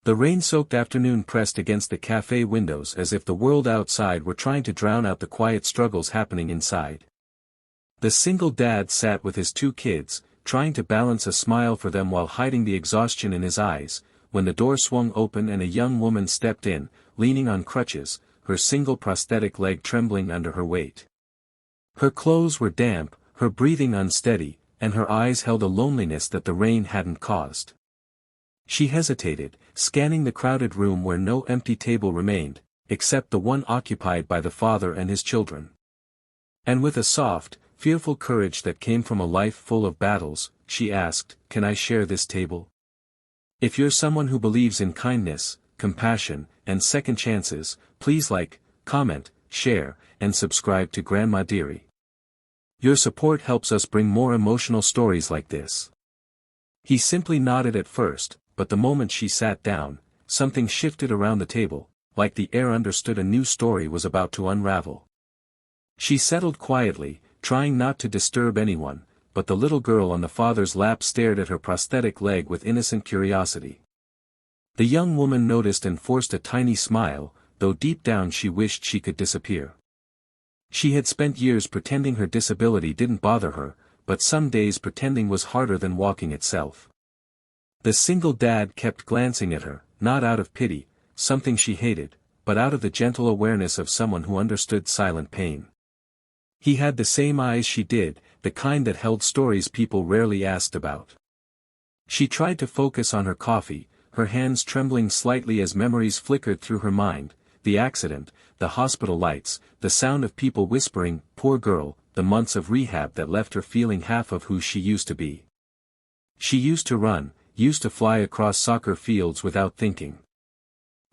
The rain-soaked afternoon pressed against the café windows as if the world outside were trying to drown out the quiet struggles happening inside. The single dad sat with his two kids, trying to balance a smile for them while hiding the exhaustion in his eyes, when the door swung open and a young woman stepped in, leaning on crutches, her single prosthetic leg trembling under her weight. Her clothes were damp, her breathing unsteady, and her eyes held a loneliness that the rain hadn't caused. She hesitated, scanning the crowded room where no empty table remained, except the one occupied by the father and his children. And with a soft, fearful courage that came from a life full of battles, she asked, "Can I share this table? If you're someone who believes in kindness, compassion, and second chances, please like, comment, share, and subscribe to Grandma Diery. Your support helps us bring more emotional stories like this." He simply nodded at first, but the moment she sat down, something shifted around the table, like the air understood a new story was about to unravel. She settled quietly, trying not to disturb anyone, but the little girl on the father's lap stared at her prosthetic leg with innocent curiosity. The young woman noticed and forced a tiny smile, though deep down she wished she could disappear. She had spent years pretending her disability didn't bother her, but some days pretending was harder than walking itself. The single dad kept glancing at her, not out of pity, something she hated, but out of the gentle awareness of someone who understood silent pain. He had the same eyes she did, the kind that held stories people rarely asked about. She tried to focus on her coffee, her hands trembling slightly as memories flickered through her mind, the accident, the hospital lights, the sound of people whispering, "Poor girl," the months of rehab that left her feeling half of who she used to be. She used to run, used to fly across soccer fields without thinking.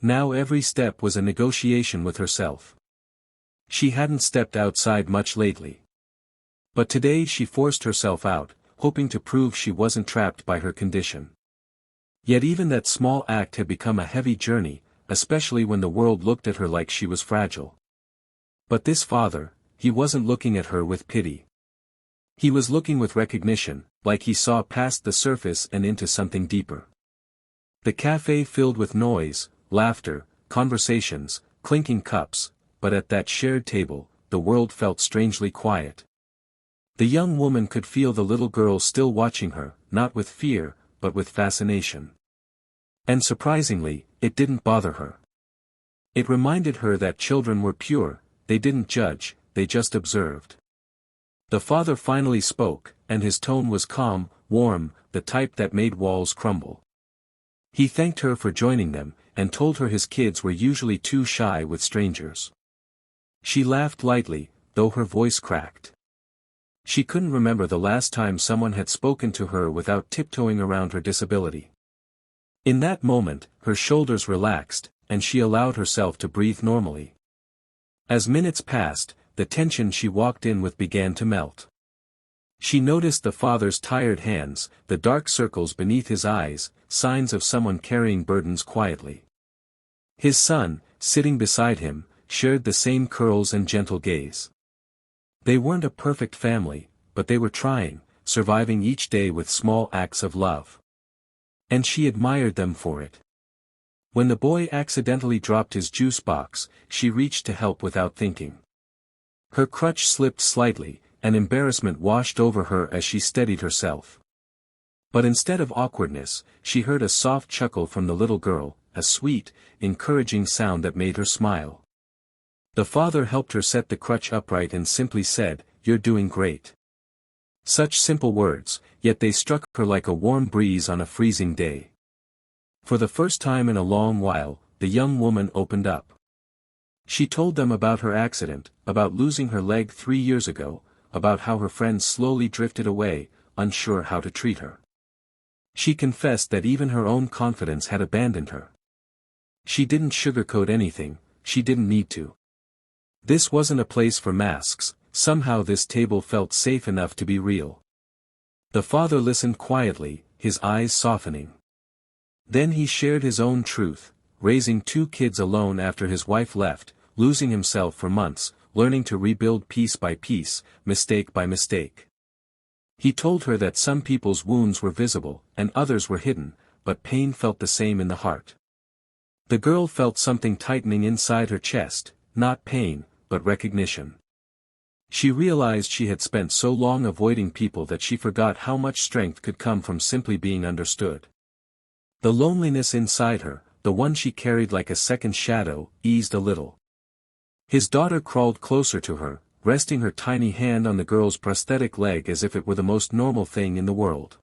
Now every step was a negotiation with herself. She hadn't stepped outside much lately. But today she forced herself out, hoping to prove she wasn't trapped by her condition. Yet even that small act had become a heavy journey, especially when the world looked at her like she was fragile. But this father, he wasn't looking at her with pity. He was looking with recognition, like he saw past the surface and into something deeper. The café filled with noise, laughter, conversations, clinking cups, but at that shared table, the world felt strangely quiet. The young woman could feel the little girl still watching her, not with fear, but with fascination. And surprisingly, it didn't bother her. It reminded her that children were pure, they didn't judge, they just observed. The father finally spoke, and his tone was calm, warm, the type that made walls crumble. He thanked her for joining them, and told her his kids were usually too shy with strangers. She laughed lightly, though her voice cracked. She couldn't remember the last time someone had spoken to her without tiptoeing around her disability. In that moment, her shoulders relaxed, and she allowed herself to breathe normally. As minutes passed, the tension she walked in with began to melt. She noticed the father's tired hands, the dark circles beneath his eyes, signs of someone carrying burdens quietly. His son, sitting beside him, shared the same curls and gentle gaze. They weren't a perfect family, but they were trying, surviving each day with small acts of love. And she admired them for it. When the boy accidentally dropped his juice box, she reached to help without thinking. Her crutch slipped slightly, and embarrassment washed over her as she steadied herself. But instead of awkwardness, she heard a soft chuckle from the little girl, a sweet, encouraging sound that made her smile. The father helped her set the crutch upright and simply said, "You're doing great." Such simple words, yet they struck her like a warm breeze on a freezing day. For the first time in a long while, the young woman opened up. She told them about her accident, about losing her leg 3 years ago, about how her friends slowly drifted away, unsure how to treat her. She confessed that even her own confidence had abandoned her. She didn't sugarcoat anything, she didn't need to. This wasn't a place for masks, somehow this table felt safe enough to be real. The father listened quietly, his eyes softening. Then he shared his own truth, raising 2 kids alone after his wife left, losing himself for months, learning to rebuild piece by piece, mistake by mistake. He told her that some people's wounds were visible, and others were hidden, but pain felt the same in the heart. The girl felt something tightening inside her chest, not pain, but recognition. She realized she had spent so long avoiding people that she forgot how much strength could come from simply being understood. The loneliness inside her, the one she carried like a second shadow, eased a little. His daughter crawled closer to her, resting her tiny hand on the girl's prosthetic leg as if it were the most normal thing in the world.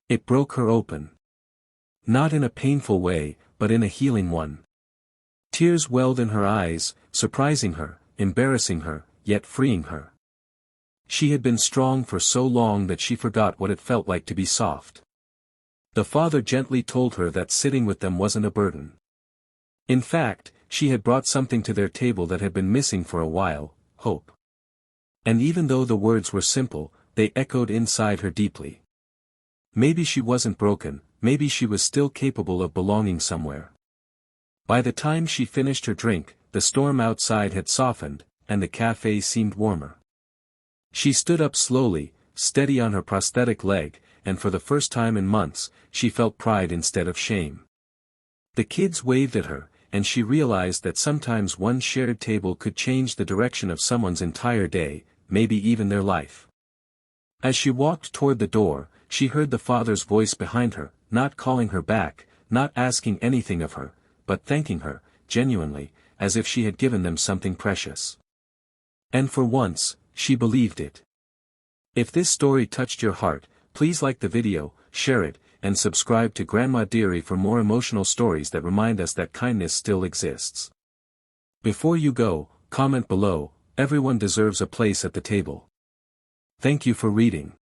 It broke her open. Not in a painful way, but in a healing one. Tears welled in her eyes, surprising her, embarrassing her, yet freeing her. She had been strong for so long that she forgot what it felt like to be soft. The father gently told her that sitting with them wasn't a burden. In fact, she had brought something to their table that had been missing for a while, hope. And even though the words were simple, they echoed inside her deeply. Maybe she wasn't broken, maybe she was still capable of belonging somewhere. By the time she finished her drink, the storm outside had softened, and the café seemed warmer. She stood up slowly, steady on her prosthetic leg, and for the first time in months, she felt pride instead of shame. The kids waved at her, and she realized that sometimes one shared table could change the direction of someone's entire day, maybe even their life. As she walked toward the door, she heard the father's voice behind her, not calling her back, not asking anything of her, but thanking her, genuinely, as if she had given them something precious. And for once, she believed it. If this story touched your heart, please like the video, share it, and subscribe to Grandma Diery for more emotional stories that remind us that kindness still exists. Before you go, comment below, everyone deserves a place at the table. Thank you for reading.